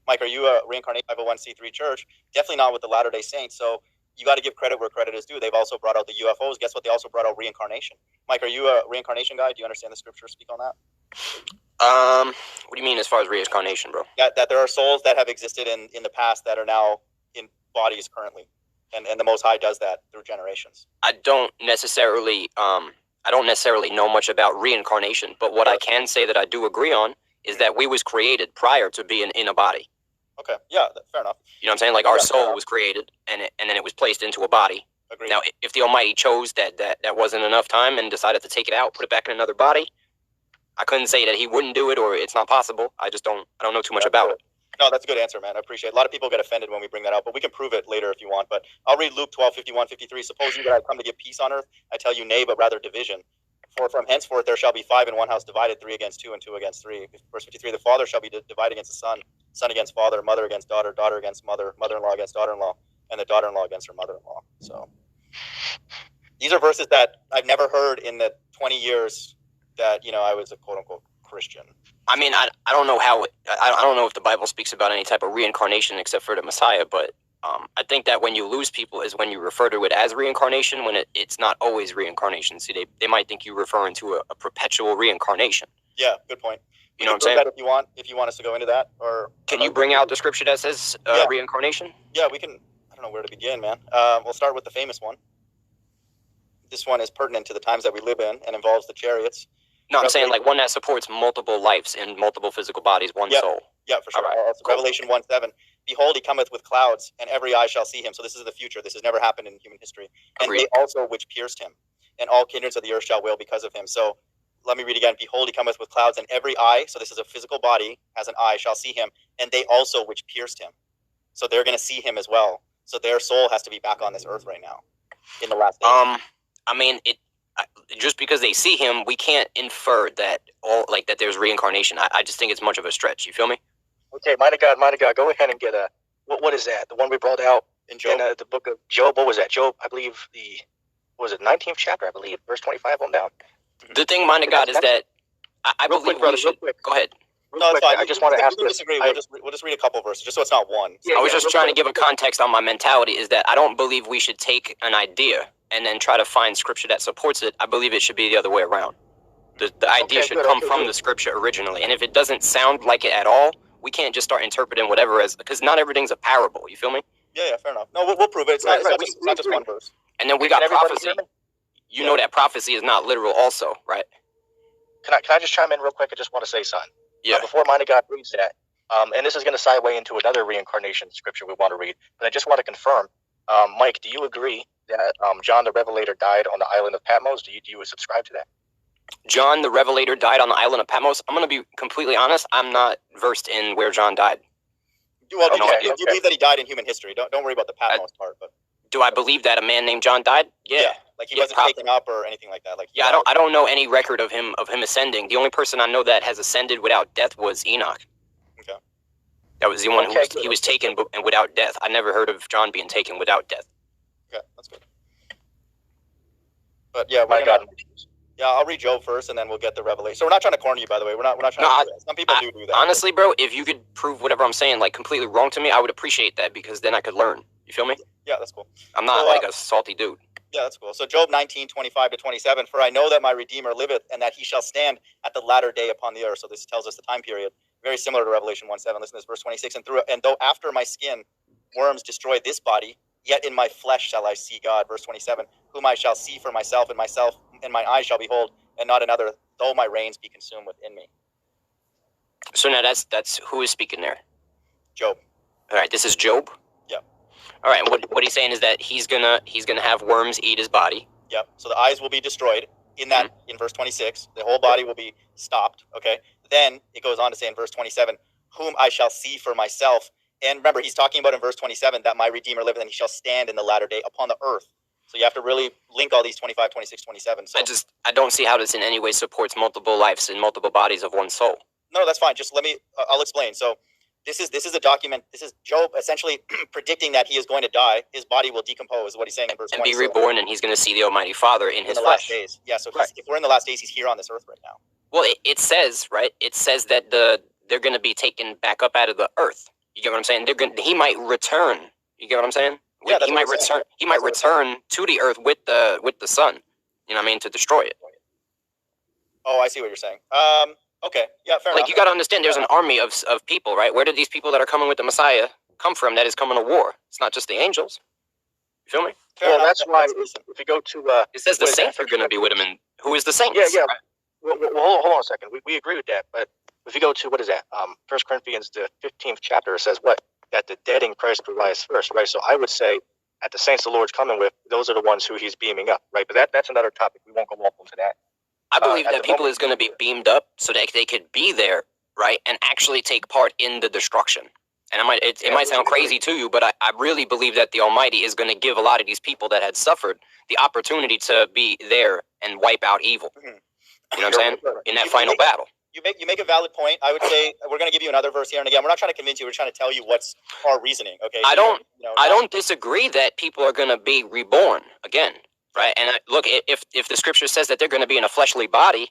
Mike, are you a Reincarnation 501c3 church? Definitely not with the Latter-day Saints. So you got to give credit where credit is due. They've also brought out the UFOs. Guess what? They also brought out reincarnation. Mike, are you a reincarnation guy? Do you understand the scripture? Speak on that. What do you mean as far as reincarnation, bro? Yeah, that there are souls that have existed in the past that are now in bodies currently, and the Most High does that through generations. I don't necessarily know much about reincarnation, but what I can say that I do agree on is that we was created prior to being in a body. Okay, yeah, fair enough. You know what I'm saying? Like our soul was created, and then it was placed into a body. Agreed. Now, if the Almighty chose that wasn't enough time and decided to take it out, put it back in another body, I couldn't say that he wouldn't do it or it's not possible. I don't know too much about it. No, that's a good answer, man. I appreciate it. A lot of people get offended when we bring that up, but we can prove it later if you want. But I'll read Luke 12:51-53. Supposing that I come to give peace on earth, I tell you nay, but rather division. For from henceforth there shall be 5 in one house divided, 3 against 2 and 2 against 3. Verse 53, the father shall be divided against the son, son against father, mother against daughter, daughter against mother, mother-in-law against daughter-in-law, and the daughter-in-law against her mother-in-law. So these are verses that I've never heard in the 20 years that, I was a quote-unquote Christian. I mean, I don't know how I don't know if the Bible speaks about any type of reincarnation except for the Messiah, but I think that when you lose people is when you refer to it as reincarnation, when it's not always reincarnation. See, they might think you're referring to a perpetual reincarnation. Yeah, good point. You know what I'm saying? If you want us to go into that, or can you bring out the scripture that says reincarnation? Yeah, we can. I don't know where to begin, man. We'll start with the famous one. This one is pertinent to the times that we live in and involves the chariots. No, I'm saying like one that supports multiple lives in multiple physical bodies, one soul. Yeah, for sure. Right. Cool. Revelation 1:7. Behold, he cometh with clouds, and every eye shall see him. So this is the future. This has never happened in human history. And Agreed. they also which pierced him, and all kindreds of the earth shall wail because of him. So let me read again. Behold, he cometh with clouds, and every eye, so this is a physical body, has an eye, shall see him, and they also which pierced him. So they're going to see him as well. So their soul has to be back on this earth right now in the last days. I mean, just because they see him, we can't infer that that there's reincarnation. I just think it's much of a stretch. You feel me? Okay, mighty God, go ahead and get what is that? The one we brought out in Job, in the book of Job. What was that? Job, I believe was it 19th chapter? I believe verse 25 on down. The thing, mighty God, is that I believe quick, brother, we should. Go ahead. No, it's fine. I just want to ask. We disagree. We'll just read a couple verses, just so it's not one. I was just trying to give a context on my mentality. Is that I don't believe we should take an idea and then try to find scripture that supports it. I believe it should be the other way around. The idea should come from the scripture originally, and if it doesn't sound like it at all, we can't just start interpreting whatever as, because not everything's a parable. You feel me? Yeah, fair enough. No, we'll prove it. It's not just one verse. And then we got prophecy. You know that prophecy is not literal, also, right? Can I just chime in real quick? I just want to say something. Yeah. Before mighty God reads that, and this is going to segue into another reincarnation scripture we want to read, but I just want to confirm, Mike, do you agree that John the Revelator died on the island of Patmos? Do you subscribe to that? John the Revelator died on the island of Patmos. I'm going to be completely honest. I'm not versed in where John died. Well, you believe that he died in human history. Don't worry about the Patmos part. But do I believe that a man named John died? Yeah. Like he wasn't taken up or anything like that. Like I don't know any record of him ascending. The only person I know that has ascended without death was Enoch. Okay. That was the one he was taken without death. I never heard of John being taken without death. Okay, that's good. But yeah, I'll read Job first, and then we'll get the Revelation. So we're not trying to corner you, by the way. We're not trying to do that. Some people do that. Honestly, bro, if you could prove whatever I'm saying like completely wrong to me, I would appreciate that, because then I could learn. You feel me? Yeah, that's cool. I'm not like a salty dude. Yeah, that's cool. So Job 19:25-27. For I know that my Redeemer liveth, and that he shall stand at the latter day upon the earth. So this tells us the time period. Very similar to Revelation 1:7. Listen to this, verse 26. And though after my skin worms destroy this body, yet in my flesh shall I see God. Verse 27. Whom I shall see for myself, and my eyes shall behold, and not another, though my reins be consumed within me. So now that's who is speaking there? Job. All right, this is Job? Yeah. All right, and what he's saying is that he's gonna have worms eat his body. Yep. So the eyes will be destroyed in verse 26. The whole body will be stopped, okay? Then it goes on to say in verse 27, whom I shall see for myself. And remember, he's talking about in verse 27 that my Redeemer liveth, and he shall stand in the latter day upon the earth. So you have to really link all these 25, 26, 27. So I don't see how this in any way supports multiple lives and multiple bodies of one soul. No, that's fine. Just let me, I'll explain. So this is a document. This is Job essentially predicting that he is going to die. His body will decompose, is what he's saying in verse 20. And be reborn, and he's going to see the Almighty Father in his the flesh. Last days. Yeah, so if we're in the last days, he's here on this earth right now. Well, it says, right? It says that they're going to be taken back up out of the earth. You get what I'm saying? He might return. You get what I'm saying? Yeah, he might return. He might return to the earth with the sun. You know what I mean? To destroy it. Oh, I see what you're saying. Okay. Yeah, fair enough. Like, you got to understand, there's an army of people, right? Where did these people that are coming with the Messiah come from? That is coming to war. It's not just the angels. You feel me? Well, that's why if you go to it says the saints are going to be with him, and who is the saints? Yeah. Right? Well, hold on a second. We agree with that, but if you go to, what is that? 1 Corinthians, the 15th chapter, it says what? That the dead in Christ will rise first, right? So I would say at the saints the Lord's coming with, those are the ones who he's beaming up, right? But that's another topic. We won't go off into that. I believe that people is going to be beamed up so that they could be there, right, and actually take part in the destruction. And it might sound crazy to you, but I really believe that the Almighty is going to give a lot of these people that had suffered the opportunity to be there and wipe out evil. Mm-hmm. You know what I'm saying? In that final battle. You make a valid point. I would say we're going to give you another verse here, and again, we're not trying to convince you. We're trying to tell you what's our reasoning. Okay? I don't disagree that people are going to be reborn again, right? And look, if the scripture says that they're going to be in a fleshly body,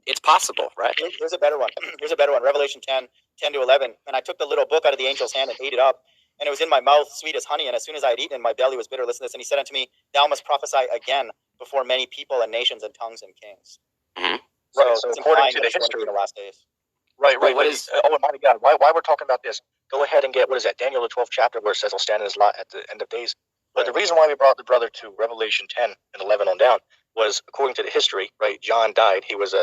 it's possible, right? Here's a better one. Here's a better one. Revelation 10 to 11. And I took the little book out of the angel's hand and ate it up, and it was in my mouth, sweet as honey. And as soon as I had eaten, my belly was bitter. Listen to this. And he said unto me, Thou must prophesy again before many people and nations and tongues and kings. Mm-hmm. So according to the history in the last days. Right. What is? Oh my God! Why we're talking about this? Go ahead and get, what is that? Daniel the 12th chapter, where it says, "He'll stand in his lot at the end of days." But the reason why we brought the brother to Revelation 10 and 11 on down was, according to the history, right? John died. He was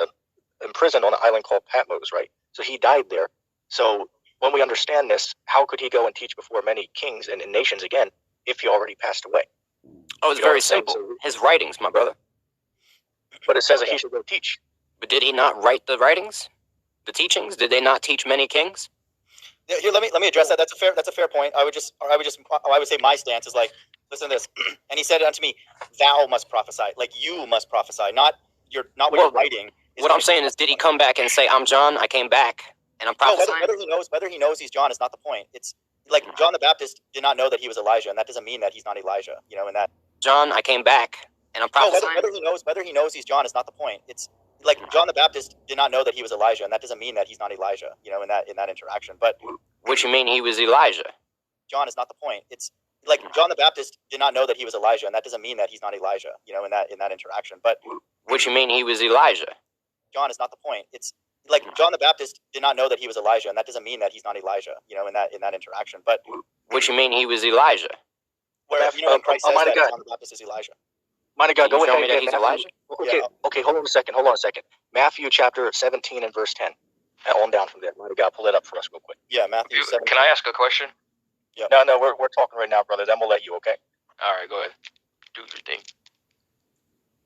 imprisoned on an island called Patmos, right? So he died there. So when we understand this, how could he go and teach before many kings and nations again if he already passed away? Oh, it's very simple. His writings, my brother. But it says that he should go teach. But did he not write the writings, the teachings? Did they not teach many kings? Here, let me address that. That's a fair point. I would say my stance is like, listen to this. And he said unto me, Thou must prophesy. Like, you must prophesy, not what you're writing. What I'm saying is, did he come back and say, I'm John, I came back, and I'm prophesying? No, whether he knows he's John is not the point. It's like John the Baptist did not know that he was Elijah, and that doesn't mean that he's not Elijah. You know, and that John, I came back, and I'm prophesying. Whether he knows he's John is not the point. It's like John the Baptist did not know that he was Elijah, and that doesn't mean that he's not Elijah. You know, in that interaction. But what you mean he was Elijah? John is not the point. It's like John the Baptist did not know that he was Elijah, and that doesn't mean that he's not Elijah. You know, in that interaction. But what you mean he was Elijah? John is not the point. It's like John the Baptist did not know that he was Elijah, and that doesn't mean that he's not Elijah. You know, in that interaction. But what you mean he was Elijah? Where when Christ says that John the Baptist is Elijah. Mighty God, go ahead and get Elijah. Okay, hold on a second. Matthew chapter 17 and verse 10. On down from there. Mighty God, pull it up for us real quick. Yeah, Matthew 17. Can I ask a question? Yeah. No, we're talking right now, brother. Then we'll let you, okay? All right, go ahead. Do your thing.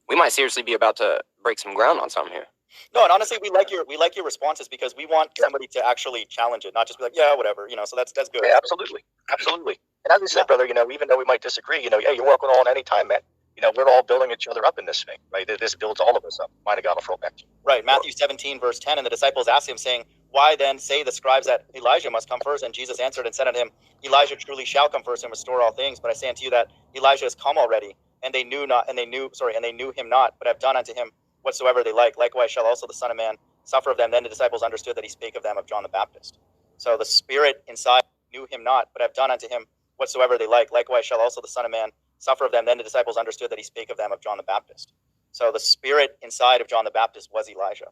We might seriously be about to break some ground on something here. No, and honestly, we like your responses because we want somebody to actually challenge it, not just be like, yeah, whatever, you know. So that's good. Yeah, absolutely. And as I said, brother, you know, even though we might disagree, you know, yeah, you're welcome on any time, man. You know, we're all building each other up in this thing, right? This builds all of us up. Mighty God will throw back to you. Right, Matthew 17, verse 10, and the disciples asked him, saying, Why then say the scribes that Elijah must come first? And Jesus answered and said unto him, Elijah truly shall come first and restore all things. But I say unto you that Elijah is come already, and they knew him not, but have done unto him whatsoever they like. Likewise shall also the Son of Man suffer of them. Then the disciples understood that he spake of them of John the Baptist. So the Spirit inside knew him not, but have done unto him whatsoever they like. Likewise shall also the Son of Man suffer of them. Then the disciples understood that he spake of them of John the Baptist. So the Spirit inside of John the Baptist was Elijah.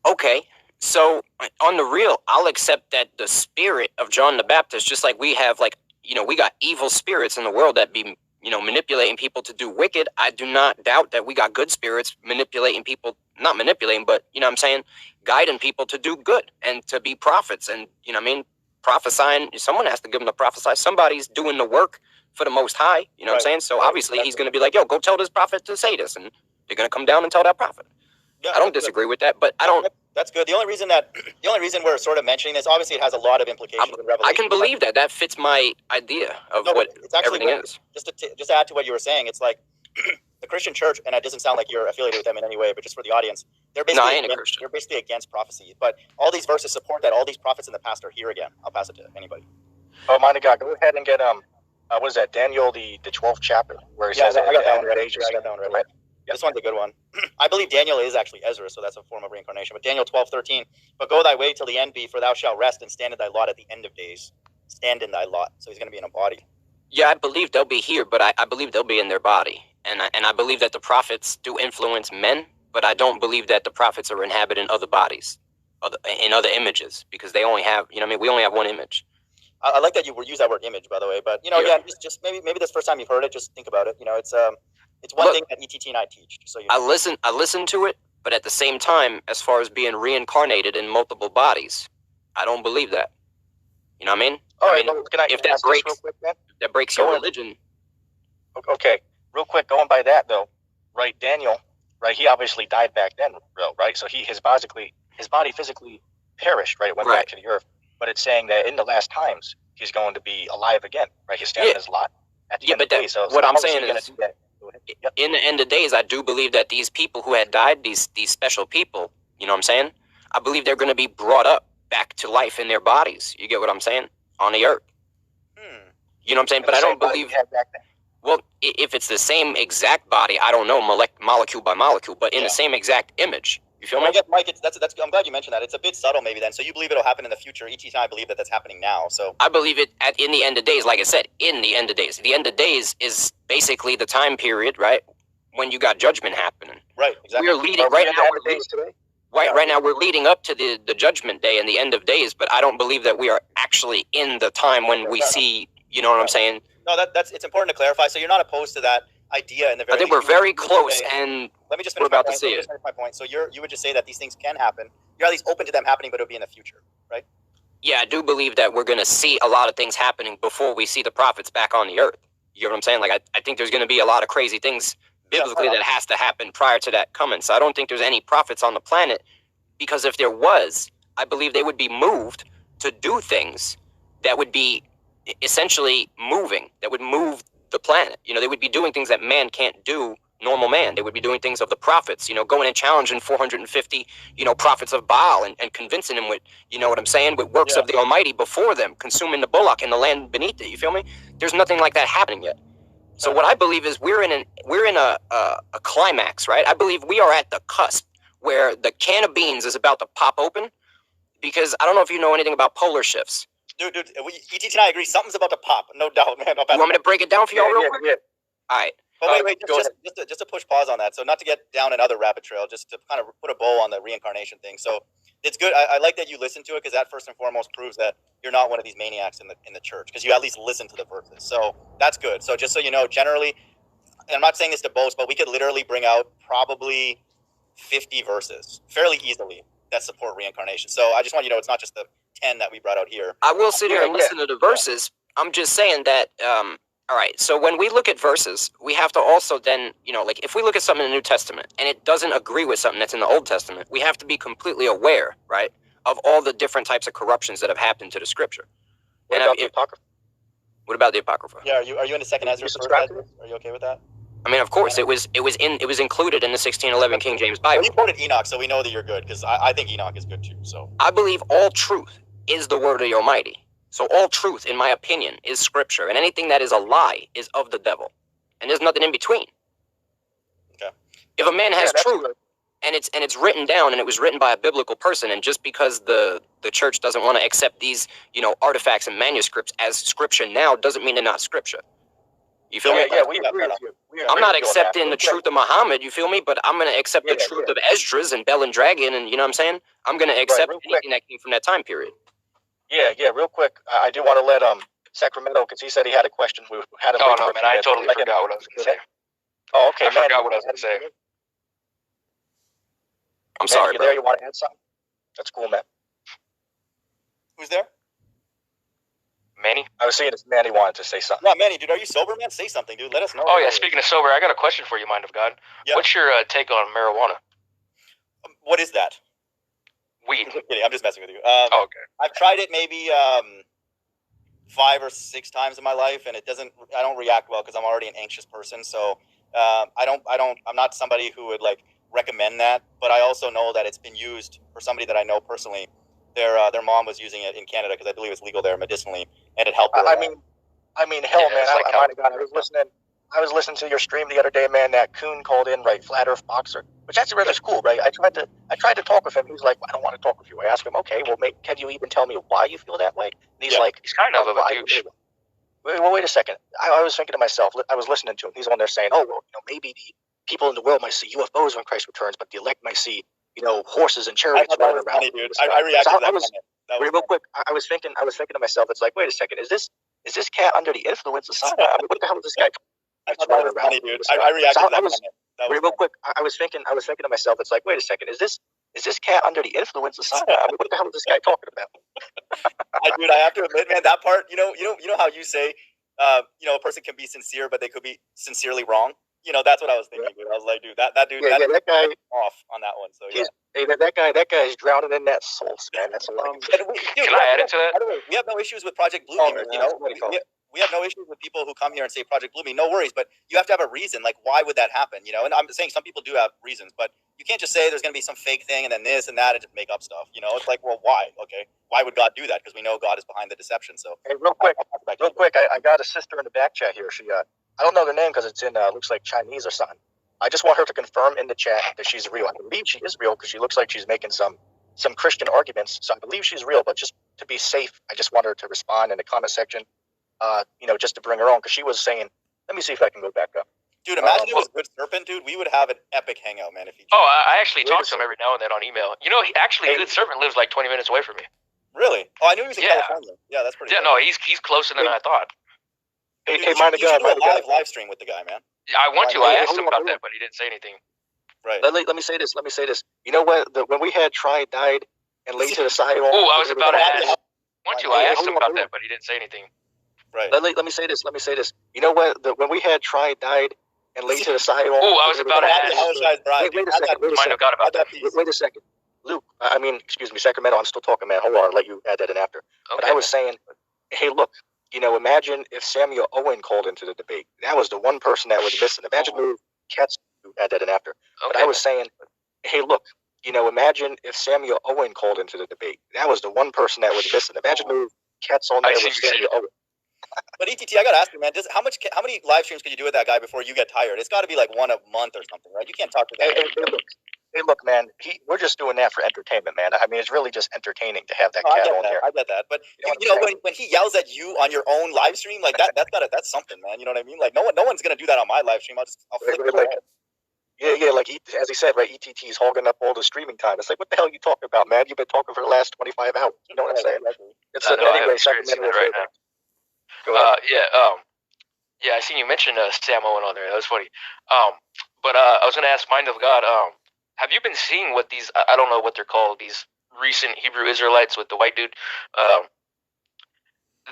Okay, so on the real, I'll accept that the spirit of John the Baptist, just like we have, like, you know, we got evil spirits in the world that be, you know, manipulating people to do wicked. I do not doubt that we got good spirits manipulating people, not manipulating, but, you know what I'm saying, guiding people to do good and to be prophets. And, you know what I mean, prophesying, someone has to give them to prophesy. Somebody's doing the work for the Most High, you know what I'm saying? So obviously he's going to be like, yo, go tell this prophet to say this, and they're going to come down and tell that prophet. Yeah, I don't disagree with that, but I don't. That's good. The only reason we're sort of mentioning this, obviously, it has a lot of implications in Revelation. I can believe that. That fits my idea of what everything is. Just to add to what you were saying, it's like the Christian church, and it doesn't sound like you're affiliated with them in any way, but just for the audience, they're basically against prophecy. But all these verses support that. All these prophets in the past are here again. I'll pass it to anybody. Oh, mighty God, go ahead and get what is that? Daniel the 12th chapter, where he says I got that one ready. This one's a good one. I believe Daniel is actually Ezra, so that's a form of reincarnation. But Daniel 12:13, but go thy way till the end be, for thou shalt rest and stand in thy lot at the end of days. Stand in thy lot. So he's going to be in a body. Yeah, I believe they'll be here, but I believe they'll be in their body. And I believe that the prophets do influence men, but I don't believe that the prophets are inhabiting other bodies, in other images, because they only have, we only have one image. I like that you use that word image, by the way. But, again, just maybe this first time you've heard it, just think about it. It's one thing that ETT and I teach. So I listen to it, but at the same time, as far as being reincarnated in multiple bodies, I don't believe that. You know what I mean? All right, if that breaks, real quick, man? That breaks your religion. Okay, real quick, going by that though, right? Daniel, right? He obviously died back then, right? So his body physically perished, right? It went back to the earth. But it's saying that in the last times he's going to be alive again, right? He's standing in his lot at the end of the day. So what I'm saying is, Yep. In the end of days, I do believe that these people who had died, these special people, you know what I'm saying? I believe they're going to be brought up back to life in their bodies. You get what I'm saying? On the earth. You know what I'm saying? But I don't believe. Well, if it's the same exact body, I don't know molecule by molecule, but in the same exact image. You feel me? Mike, I'm glad you mentioned that. It's a bit subtle, maybe then. So you believe it'll happen in the future. ET and I believe that that's happening now. So I believe it in the end of days. Like I said, in the end of days. The end of days is basically the time period, right, when you got judgment happening. Right. Exactly. We're leading right now. Right now, we're leading up to the judgment day and the end of days. But I don't believe that we are actually in the time when we see. You know what I'm saying? No, it's important to clarify. So you're not opposed to that idea in the very. I think we're very close, and let me just we're about to see it. My point. So you would just say that these things can happen. You're at least open to them happening, but it'll be in the future, right? Yeah, I do believe that we're going to see a lot of things happening before we see the prophets back on the earth. You know what I'm saying? Like I think there's going to be a lot of crazy things biblically that has to happen prior to that coming. So I don't think there's any prophets on the planet, because if there was, I believe they would be moved to do things that would be essentially moving, that would move the planet. They would be doing things that man can't do, normal man. They would be doing things of the prophets, going and challenging 450, prophets of Baal and convincing them with, what I'm saying, with works of the Almighty before them, consuming the bullock and the land beneath it. You feel me? There's nothing like that happening yet. So what I believe is we're in a climax, right? I believe we are at the cusp where the can of beans is about to pop open, because I don't know if you know anything about polar shifts. Dude, ET and I agree. Something's about to pop, no doubt, man. You want me to break it down for y'all real quick? Yeah. All right. But wait, just to push pause on that. So not to get down another rabbit trail, just to kind of put a bow on the reincarnation thing. So it's good. I like that you listen to it, because that first and foremost proves that you're not one of these maniacs in the church, because you at least listen to the verses. So that's good. So just so you know, generally, and I'm not saying this to boast, but we could literally bring out probably 50 verses fairly easily that support reincarnation. So I just want you to know it's not just the 10 that we brought out here. I will sit here and listen to the verses. I'm just saying that, all right, so when we look at verses, we have to also then, like if we look at something in the New Testament and it doesn't agree with something that's in the Old Testament, we have to be completely aware, right, of all the different types of corruptions that have happened to the scripture. What about the Apocrypha? What about the Apocrypha? Yeah, are you in the second Ezra? Are you okay with that? I mean, of course, it was included in the 1611 King James Bible. Well, you quoted Enoch, so we know that you're good, because I think Enoch is good too. So I believe all truth is the word of the Almighty. So all truth, in my opinion, is scripture, and anything that is a lie is of the devil, and there's nothing in between. Okay. If a man has truth, and it's written down, and it was written by a biblical person, and just because the church doesn't want to accept these artifacts and manuscripts as scripture now, doesn't mean they're not scripture. You feel me? Yeah, we agree with you. I'm not accepting the truth of Muhammad, you feel me? But I'm going to accept the truth of Esdras and Bell and Dragon, and you know what I'm saying? I'm going to accept anything that came from that time period. Yeah, real quick. I do want to let Sacramento, because he said he had a question. We had him. Oh, no, man, I totally forgot what I was going to say. Oh, okay, I forgot what I was going to say. I'm sorry, bro. There, you want to add something? That's cool, man. Who's there? Manny? I was seeing if Manny wanted to say something. Yeah, Manny, dude, are you sober, man? Say something, dude. Let us know. Oh, yeah, speaking of sober, I got a question for you, Mind of God. Yeah. What's your take on marijuana? What is that? Weed. I'm just kidding. I'm just messing with you. Okay. I've tried it maybe 5 or 6 times in my life, and I don't react well, because I'm already an anxious person. So I'm not somebody who would recommend that, but I also know that it's been used for somebody that I know personally. Their mom was using it in Canada, because I believe it's legal there medicinally, and it helped her. I mean, hell, man. I was listening. I was listening to your stream the other day, man. That coon called in, right? Flat Earth Boxer, which actually rather cool, right? I tried to talk with him. He's like, I don't want to talk with you. I asked him, okay, well, can you even tell me why you feel that way? And he's like, he's kind of a douche. Wait a second. I was thinking to myself. I was listening to him. He's on there saying, oh, well, maybe the people in the world might see UFOs when Christ returns, but the elect might see, horses and chariots running around. Funny, dude. I reacted to that. Real quick. I was thinking to myself. It's like, wait a second. Is this cat under the influence of something? I mean, what the hell is this guy? I thought that was funny, dude. I reacted to that. Real quick. I was thinking to myself. It's like, wait a second. Is this cat under the influence of something? I mean, what the hell is this guy talking about? Dude, I have to admit, man, that part. You know how you say, a person can be sincere, but they could be sincerely wrong. That's what I was thinking, dude. I was like, dude, that dude, that guy off on that one. So yeah. Hey, that guy is drowning in that sauce, man. That's a lot. Can I add into that? By the way, we have no issues with Project Bluebeam. We have no issues with people who come here and say Project Bluebeam. No worries, but you have to have a reason. Like, why would that happen? And I'm saying some people do have reasons, but you can't just say there's going to be some fake thing and then this and that and just make up stuff. It's like, well, why? Okay, why would God do that? Because we know God is behind the deception. So, hey, real quick, I got a sister in the back chat here. She, I don't know their name because it's in looks like Chinese or something. I just want her to confirm in the chat that she's real. I believe she is real because she looks like she's making some Christian arguments. So I believe she's real, but just to be safe, I just want her to respond in the comment section. Just to bring her on, because she was saying, let me see if I can go back up. Dude, imagine it was Good Serpent, dude. We would have an epic hangout, man. If he. Oh, I actually talk to him every now and then on email. Good Serpent lives like 20 minutes away from me. Really? Oh, I knew he was in California. Yeah, that's pretty. Yeah, cool. no, he's closer than I thought. Hey, mind the God, do a live stream with the guy, man. I want to. I asked him about that, but he didn't say anything. Right. Let me say this. You know what? When we had tried, died, and laid to the side. Oh, I was about to ask. I asked him about that, but he didn't say anything. Right. Let me say this. You know what? When we had tried, died, and laid to the side. Oh, I was about to ask. Wait a second. Luke, excuse me, Sacramento. I'm still talking, man. Hold on, I'll let you add that in after. Okay, but I was saying, hey, look, imagine if Samuel Owen called into the debate. That was the one person that was missing. Imagine if Katz add that in after. Okay, but I was saying, hey, look, imagine if Samuel Owen called into the debate. That was the one person that was missing. Imagine if Katz on there with Samuel Owen. But ETT, I gotta ask you, man. How many live streams can you do with that guy before you get tired? It's got to be like one a month or something, right? You can't talk to that. Hey, look, man. We're just doing that for entertainment, man. I mean, it's really just entertaining to have that cat on here. I get that, but when he yells at you on your own live stream, like that's something, man. You know what I mean? Like no one's gonna do that on my live stream. I'll flip it. Yeah, like as he said, right? ETT's hogging up all the streaming time. It's like, what the hell are you talking about, man? You've been talking for the last 25 hours. You know what I'm saying? It's anyway. Sacramento right now. I seen you mention Sam Owen on there. That was funny. But I was gonna ask, Mind of God. Have you been seeing what these? I don't know what they're called. These recent Hebrew Israelites with the white dude.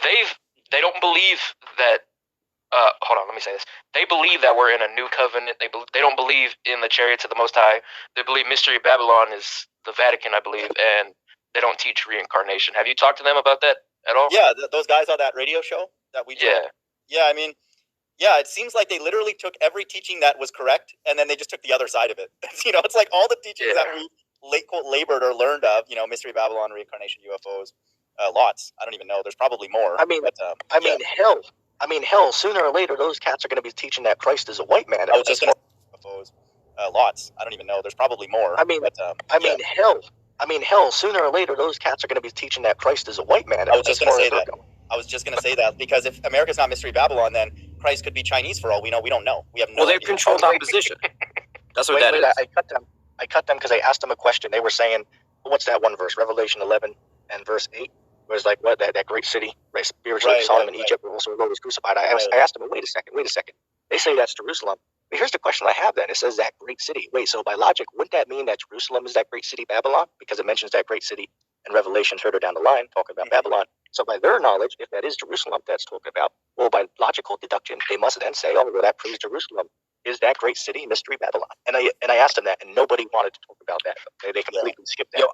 They don't believe that. Hold on, let me say this. They believe that we're in a new covenant. They don't believe in the chariots of the Most High. They believe Mystery Babylon is the Vatican, I believe, and they don't teach reincarnation. Have you talked to them about that at all? Yeah, those guys on that radio show that we did. Yeah, I mean, it seems like they literally took every teaching that was correct, and then they just took the other side of it. It's like all the teachings that we labored or learned of, Mystery Babylon, reincarnation, UFOs, lots. I don't even know. There's probably more. Hell, sooner or later, those cats are going to be teaching that Christ is a white man. I was just going to UFOs, lots. I don't even know. There's probably more. Hell, sooner or later, those cats are going to be teaching that Christ is a white man. I was just going to say that. I was just going to say that because if America's not Mystery Babylon, then Christ could be Chinese for all we know. We don't know. We have no idea. They've controlled opposition. That's what that is. I cut them because I asked them a question. They were saying, what's that one verse? Revelation 11 and verse 8. Where it's like, what, that great city, right? Spiritually, Sodom and Egypt, where also the Lord was crucified. I asked them, wait a second. They say that's Jerusalem. But here's the question I have then. It says that great city. Wait, so by logic, wouldn't that mean that Jerusalem is that great city, Babylon? Because it mentions that great city in Revelation further down the line, talking about Babylon. So by their knowledge, if that is Jerusalem that's talking about, well, by logical deduction, they must then say, oh, well, that proves Jerusalem is that great city, Mystery Babylon. And I asked them that, and nobody wanted to talk about that. They completely skipped that. Yo,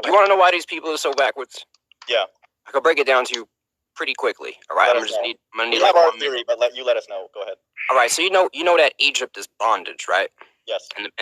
you want to know why these people are so backwards? Yeah. I could break it down to you pretty quickly. All right, I'm gonna need like our theory, but let us know. Go ahead. All right, so you know that Egypt is bondage, right? Yes. And